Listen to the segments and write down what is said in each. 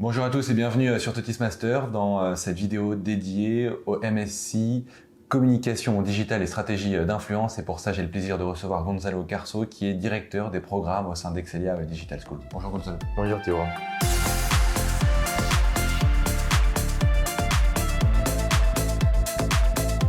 Bonjour à tous et bienvenue sur Totis Master dans cette vidéo dédiée au MSc Communication digitale et stratégie d'influence. Et pour ça, j'ai le plaisir de recevoir Gonzalo Carso qui est directeur des programmes au sein d'Excelia Digital School. Bonjour Gonzalo. Bonjour Thibaut.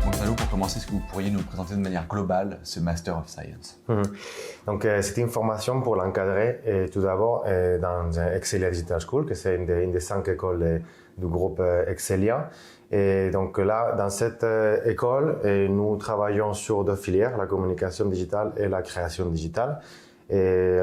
Gonzalo, pour commencer, est-ce que vous pourriez nous présenter de manière globale ce Master of Science? Donc, c'est une formation pour l'encadrer tout d'abord dans Excelia Digital School, que c'est une des 5 écoles du groupe Excelia. Et donc là, dans cette école, nous travaillons sur 2 filières, la communication digitale et la création digitale, et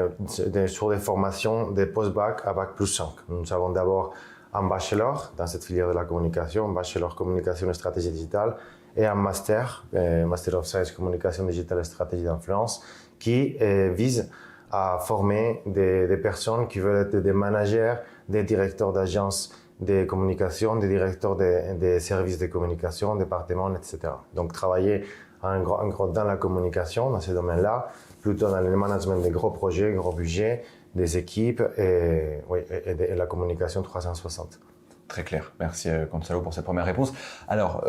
sur des formations de post-bac à bac plus 5. Nous avons d'abord un bachelor dans cette filière de la communication, un bachelor communication et stratégie digitale, et un master, Master of Science communication digitale et stratégie d'influence, qui vise à former des personnes qui veulent être des managers, des directeurs d'agences de communication, des directeurs des services de communication, départements, etc. Donc travailler dans la communication, dans ces domaines-là, plutôt dans le management des gros projets, gros budgets, des équipes et la communication 360. Très clair. Merci Gonzalo pour cette première réponse. Alors,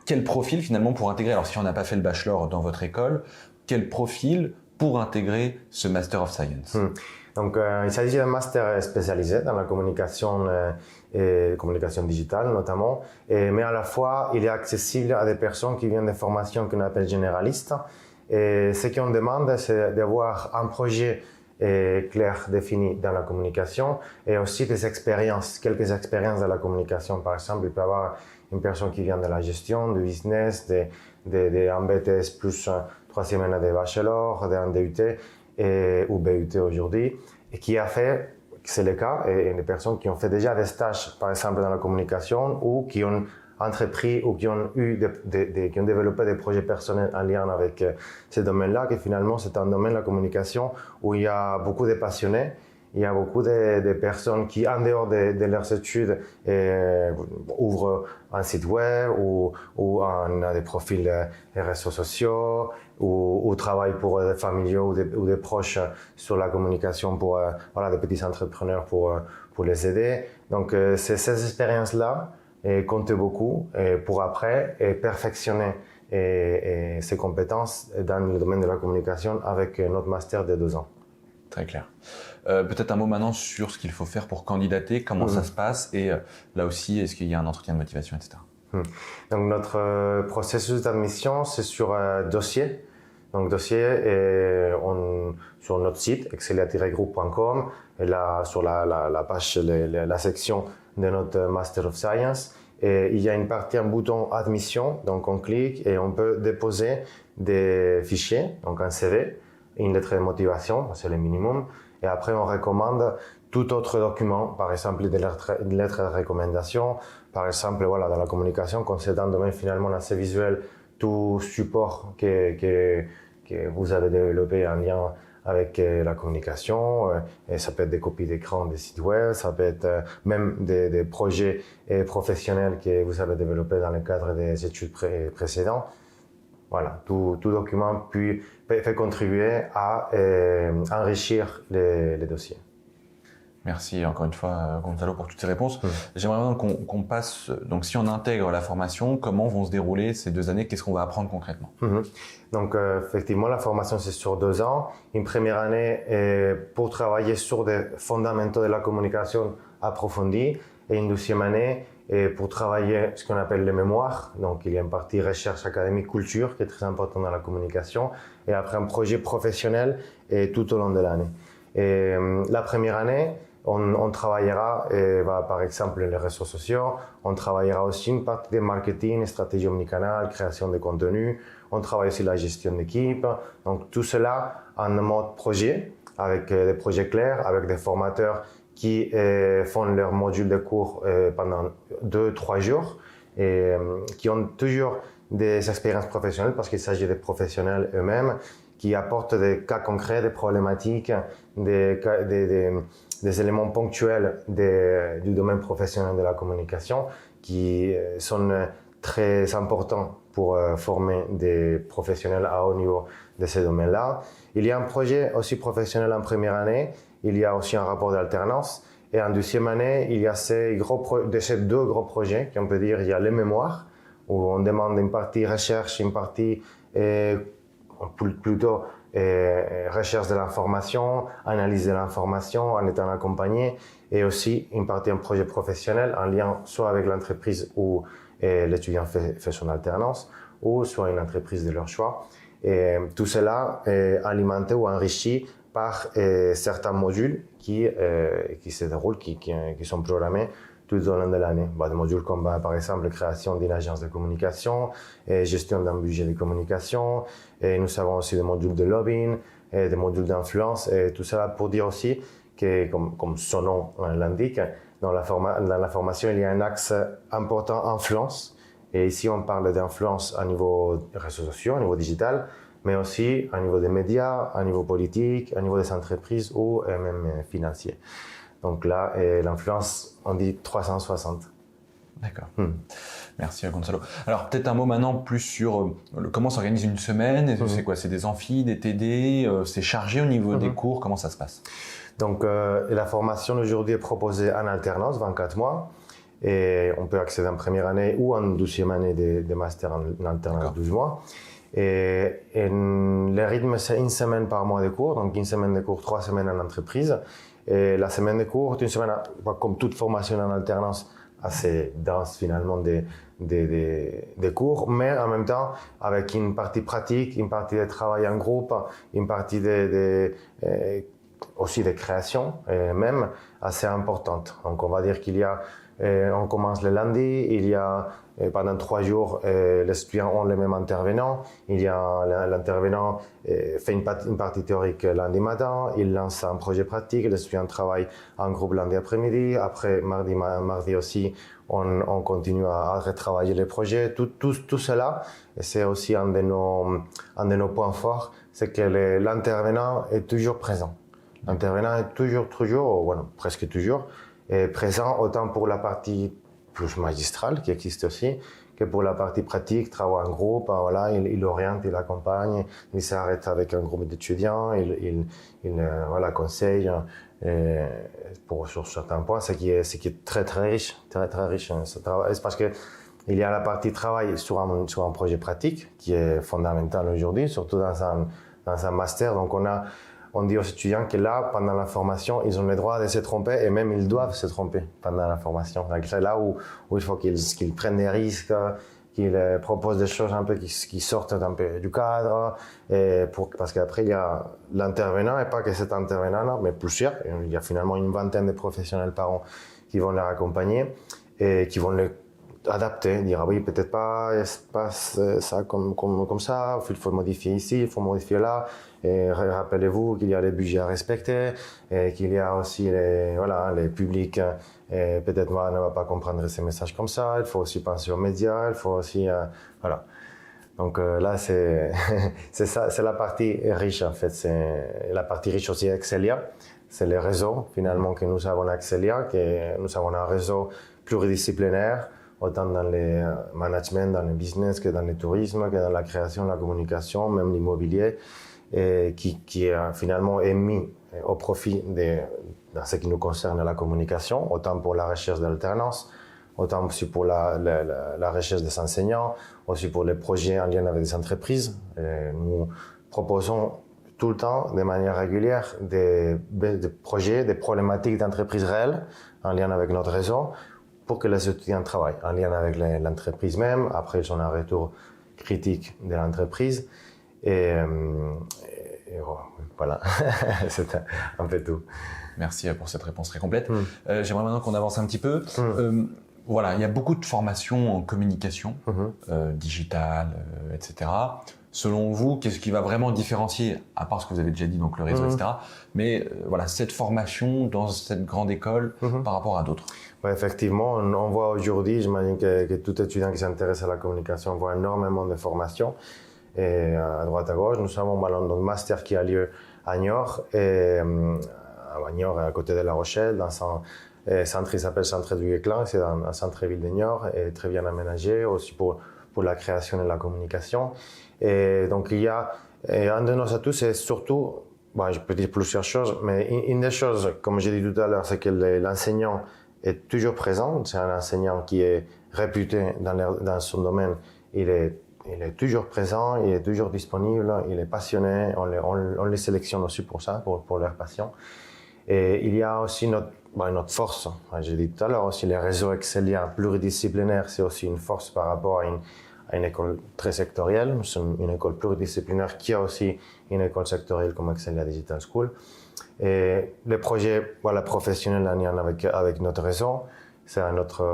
quel profil finalement pour intégrer, alors si on n'a pas fait le bachelor dans votre école, quel profil pour intégrer ce Master of Science? Donc, il s'agit d'un master spécialisé dans la communication et communication digitale notamment, mais à la fois, il est accessible à des personnes qui viennent de formations qu'on appelle généralistes. Et ce qu'on demande, c'est d'avoir un projet clair, défini dans la communication et aussi des expériences, quelques expériences dans la communication. Par exemple, il peut y avoir une personne qui vient de la gestion, du business, un BTS plus 3e année de bachelor, d'un DUT ou BUT aujourd'hui, et qui a fait, c'est le cas, et des personnes qui ont fait déjà des stages, par exemple dans la communication, ou qui ont entrepris ou qui ont qui ont développé des projets personnels en lien avec ce domaine-là, que finalement c'est un domaine, la communication, où il y a beaucoup de passionnés, il y a beaucoup de personnes qui, en dehors de leurs études, ouvrent un site web ou des profils réseaux sociaux ou travaillent pour des familiaux ou des proches sur la communication pour des petits entrepreneurs pour les aider. Donc ces expériences-là comptent beaucoup pour après perfectionner ses compétences dans le domaine de la communication avec notre master de 2 ans. Très clair. Peut-être un mot maintenant sur ce qu'il faut faire pour candidater, comment ça se passe et là aussi, est-ce qu'il y a un entretien de motivation, etc. Donc notre processus d'admission, c'est sur dossier. Donc dossier sur notre site excelia-group.com et là sur la page, la section de notre Master of Science. Et il y a une partie, un bouton admission, donc on clique et on peut déposer des fichiers, donc un CV, une lettre de motivation, c'est le minimum. Et après, on recommande tout autre document, par exemple une lettre de recommandation, par exemple dans la communication, quand c'est un domaine finalement assez visuel, tout support que vous avez développé en lien avec la communication, et ça peut être des copies d'écran des sites web, ça peut être même des projets professionnels que vous avez développés dans le cadre des études précédentes. Voilà, tout document peut contribuer à enrichir les dossiers. Merci encore une fois Gonzalo pour toutes ces réponses. J'aimerais maintenant qu'on passe, donc si on intègre la formation, comment vont se dérouler ces 2 années, qu'est-ce qu'on va apprendre concrètement? Donc effectivement, la formation c'est sur 2 ans. Une première année pour travailler sur des fondamentaux de la communication approfondis et une 2e année pour travailler ce qu'on appelle les mémoires. Donc il y a une partie recherche académique culture qui est très importante dans la communication et après un projet professionnel tout au long de l'année. Et la première année, on travaillera par exemple les réseaux sociaux, on travaillera aussi une partie de marketing, stratégie omnicanal, création de contenu, on travaille aussi la gestion d'équipe, donc tout cela en mode projet, avec des projets clairs, avec des formateurs qui font leur module de cours pendant 2-3 jours et qui ont toujours des expériences professionnelles parce qu'il s'agit des professionnels eux-mêmes qui apportent des cas concrets, des problématiques, des éléments ponctuels du domaine professionnel de la communication qui sont très importants pour former des professionnels à haut niveau de ces domaines-là. Il y a un projet aussi professionnel en première année, il y a aussi un rapport d'alternance Et en deuxième année, il y a ces deux gros projets, qu'on peut dire, il y a les mémoires, où on demande une partie recherche, une partie plutôt recherche de l'information, analyse de l'information en étant accompagné, et aussi une partie un projet professionnel en lien soit avec l'entreprise où l'étudiant fait son alternance, ou soit une entreprise de leur choix. Et tout cela est alimenté ou enrichi par certains modules qui se déroulent, qui sont programmés tout au long de l'année. Des modules comme par exemple la création d'une agence de communication, gestion d'un budget de communication, et nous avons aussi des modules de lobbying, des modules d'influence, et tout cela pour dire aussi que, comme son nom l'indique, dans la formation, il y a un axe important influence. Et ici, on parle d'influence à niveau réseaux sociaux, à niveau digital, mais aussi à niveau des médias, à niveau politique, à niveau des entreprises ou même financier. Donc là, l'influence, on dit 360. D'accord. Merci Gonzalo. Alors peut-être un mot maintenant plus sur comment s'organise une semaine. C'est quoi? C'est des amphis, des TD? C'est chargé au niveau des cours? Comment ça se passe? Donc la formation aujourd'hui est proposée en alternance, 24 mois. Et on peut accéder en première année ou en 12e année de master en alternance, 12 mois. Et le rythme, c'est une semaine par mois de cours, donc une semaine de cours, 3 semaines en entreprise. Et la semaine de cours, une semaine, comme toute formation en alternance, assez dense finalement des cours, mais en même temps avec une partie pratique, une partie de travail en groupe, une partie aussi de création, même assez importante. Donc on va dire qu'il y a on commence le lundi, il y a pendant 3 jours, les étudiants ont les mêmes intervenants. Il y a l'intervenant fait une partie théorique lundi matin, il lance un projet pratique, les étudiants travaillent en groupe lundi après-midi. Après, mardi aussi, on continue à retravailler les projets. Tout cela, et c'est aussi un de nos points forts, c'est que l'intervenant est toujours présent. L'intervenant est toujours, bueno, presque toujours, présent autant pour la partie plus magistrale qui existe aussi, que pour la partie pratique, travail en groupe. Voilà, il oriente, il accompagne, il s'arrête avec un groupe d'étudiants, il conseille sur certains points, ce qui est très riche, très riche ce travail. C'est parce que il y a la partie travail sur un projet pratique qui est fondamental aujourd'hui, surtout dans un master. Donc on dit aux étudiants que là, pendant la formation, ils ont le droit de se tromper et même ils doivent se tromper pendant la formation. Donc c'est là où il faut qu'ils prennent des risques, qu'ils proposent des choses un peu qui sortent un peu du cadre, parce qu'après il y a l'intervenant, et pas que cet intervenant, mais plusieurs. Il y a finalement une vingtaine de professionnels par an qui vont les accompagner et qui vont les adapter, dire oui, peut-être pas ça comme ça, il faut modifier ici, il faut modifier là, et rappelez-vous qu'il y a les budgets à respecter, et qu'il y a aussi les publics, peut-être ne va pas comprendre ces messages comme ça, il faut aussi penser aux médias, il faut aussi, voilà. Donc là, c'est ça, c'est la partie riche en fait, c'est la partie riche aussi Excelia, c'est le réseau finalement que nous avons à Excelia, que nous avons un réseau pluridisciplinaire, autant dans le management, dans le business, que dans le tourisme, que dans la création, la communication, même l'immobilier, qui finalement est mis au profit dans ce qui nous concerne la communication, autant pour la recherche d'alternance, autant aussi pour la recherche des enseignants, aussi pour les projets en lien avec des entreprises. Nous proposons tout le temps, de manière régulière, des projets, des problématiques d'entreprises réelles en lien avec notre réseau, pour que les étudiants travaillent en lien avec l'entreprise même. Après, ils ont un retour critique de l'entreprise. Et voilà, c'est un peu tout. Merci pour cette réponse très complète. J'aimerais maintenant qu'on avance un petit peu. Voilà, il y a beaucoup de formations en communication, digitale, etc. Selon vous, qu'est-ce qui va vraiment différencier, à part ce que vous avez déjà dit, donc le réseau, etc., mais voilà, cette formation dans cette grande école par rapport à d'autres? Ouais, effectivement, on voit aujourd'hui, j'imagine que tout étudiant qui s'intéresse à la communication voit énormément de formations. Et à droite à gauche, nous avons un master qui a lieu à Niort, à Niort, à côté de La Rochelle, dans un centre qui s'appelle Centre du Guesclin, c'est un centre-ville de Niort, et très bien aménagé aussi pour la création et la communication. Et donc il y a un de nos atouts, c'est surtout Bon, je peux dire plusieurs choses, mais une des choses, comme j'ai dit tout à l'heure, c'est que l'enseignant est toujours présent. C'est un enseignant qui est réputé dans son domaine. Il est toujours présent, il est toujours disponible, il est passionné. On les sélectionne aussi pour ça, pour leur passion. Et il y a aussi notre force. J'ai dit tout à l'heure aussi, les réseaux Excelia pluridisciplinaires, c'est aussi une force par rapport à une école très sectorielle. C'est une école pluridisciplinaire qui a aussi une école sectorielle comme Excelia Digital School. Et les projets professionnels en lien avec notre réseau, c'est un autre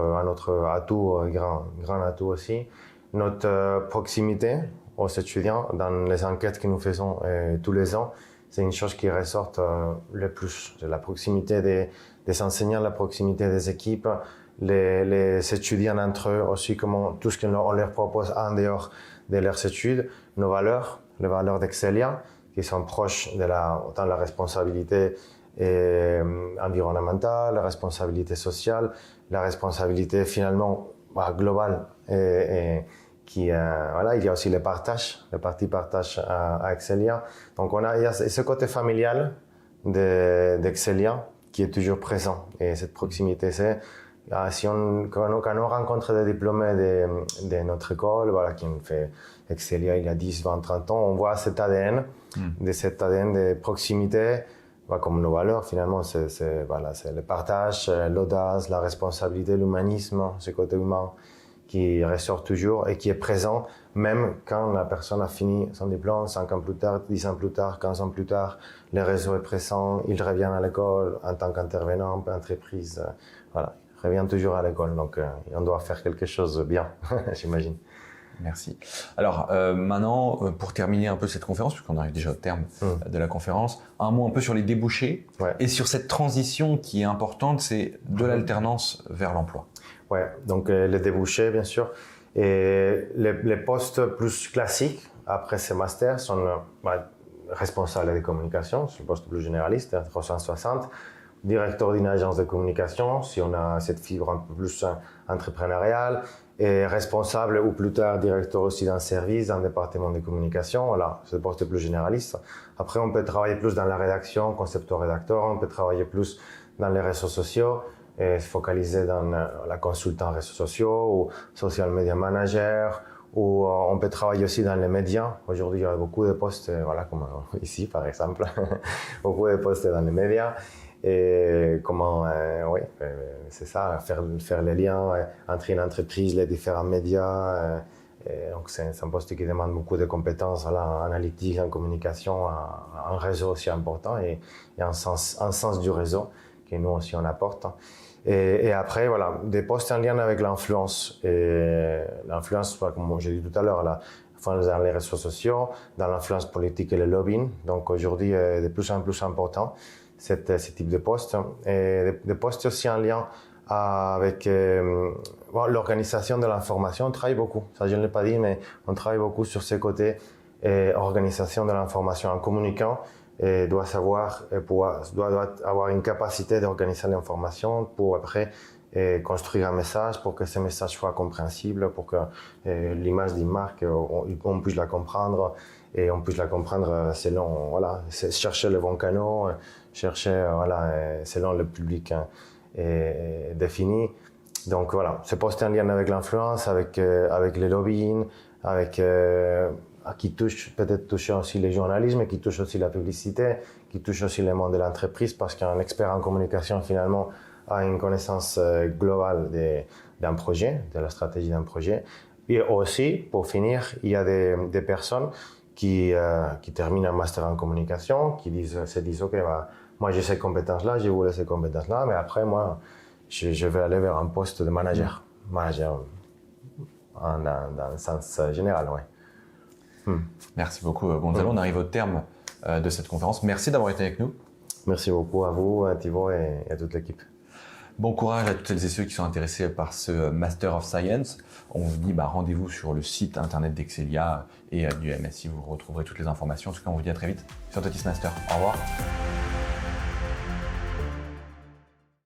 atout, grand atout aussi. Notre proximité aux étudiants dans les enquêtes que nous faisons tous les ans, c'est une chose qui ressort le plus. C'est la proximité des enseignants, la proximité des équipes, les étudiants entre eux aussi, tout ce qu'on leur propose en dehors de leurs études, nos valeurs, les valeurs d'Excelia, qui sont proches autant de la responsabilité environnementale, la responsabilité sociale, la responsabilité finalement globale. Il y a aussi le parti partage à Excelia. Donc il y a ce côté familial d'Excelia qui est toujours présent. Et cette proximité, c'est quand on rencontre des diplômés de notre école, qui ont fait Excelia il y a 10, 20, 30 ans, on voit cet ADN, de proximité, comme nos valeurs finalement, c'est le partage, l'audace, la responsabilité, l'humanisme, ce côté humain qui ressort toujours et qui est présent même quand la personne a fini son diplôme, 5 ans plus tard, 10 ans plus tard, 15 ans plus tard, le réseau est présent, il revient à l'école en tant qu'intervenant, entreprise, il revient toujours à l'école, donc on doit faire quelque chose de bien, j'imagine. Merci. Alors maintenant, pour terminer un peu cette conférence, puisqu'on arrive déjà au terme de la conférence, un mot un peu sur les débouchés et sur cette transition qui est importante, c'est de l'alternance vers l'emploi. Ouais, donc les débouchés, bien sûr. Et les postes plus classiques, après ces masters, sont responsables des communications, c'est le poste plus généraliste, 360. Directeur d'une agence de communication, si on a cette fibre un peu plus entrepreneuriale, et responsable ou plus tard directeur aussi d'un service, d'un département de communication. Voilà, c'est le poste plus généraliste. Après, on peut travailler plus dans la rédaction, concepteur-rédacteur, on peut travailler plus dans les réseaux sociaux, et se focaliser dans la consultant réseaux sociaux ou social media manager, ou on peut travailler aussi dans les médias. Aujourd'hui, il y a beaucoup de postes, comme ici par exemple, beaucoup de postes dans les médias. Et c'est ça, faire les liens entre une entreprise, les différents médias. Donc c'est un poste qui demande beaucoup de compétences en analytique, en communication, un réseau aussi important et un sens du réseau que nous aussi on apporte. Et après, des postes en lien avec l'influence. Et l'influence, comme j'ai dit tout à l'heure, dans les réseaux sociaux, dans l'influence politique et le lobbying. Donc aujourd'hui, de plus en plus important, ce type de postes. Et des postes aussi en lien avec l'organisation de l'information. On travaille beaucoup, ça je ne l'ai pas dit, mais on travaille beaucoup sur ce côté organisation de l'information en communiquant. Et doit avoir une capacité d'organiser l'information pour après construire un message, pour que ce message soit compréhensible, pour que l'image d'une marque, on puisse la comprendre et on puisse la comprendre selon, chercher le bon canal, chercher selon le public défini. Donc ce poste en lien avec l'influence, avec les lobbying, qui peut-être toucher aussi le journalisme, qui touche aussi la publicité, qui touche aussi le monde de l'entreprise, parce qu'un expert en communication, finalement, a une connaissance globale d'un projet, de la stratégie d'un projet. Et aussi, pour finir, il y a des personnes qui terminent un master en communication, qui se disent, OK, moi j'ai ces compétences-là, j'ai voulu ces compétences-là, mais après, moi, je vais aller vers un poste de manager. Manager, dans le sens général, oui. Merci beaucoup, Gonzalo. On arrive au terme de cette conférence. Merci d'avoir été avec nous. Merci beaucoup à vous, à Thibaut et à toute l'équipe. Bon courage à toutes celles et ceux qui sont intéressés par ce Master of Science. On vous dit rendez-vous sur le site internet d'Excelia et du MSI. Vous retrouverez toutes les informations. En tout cas, on vous dit à très vite sur Totis Master. Au revoir.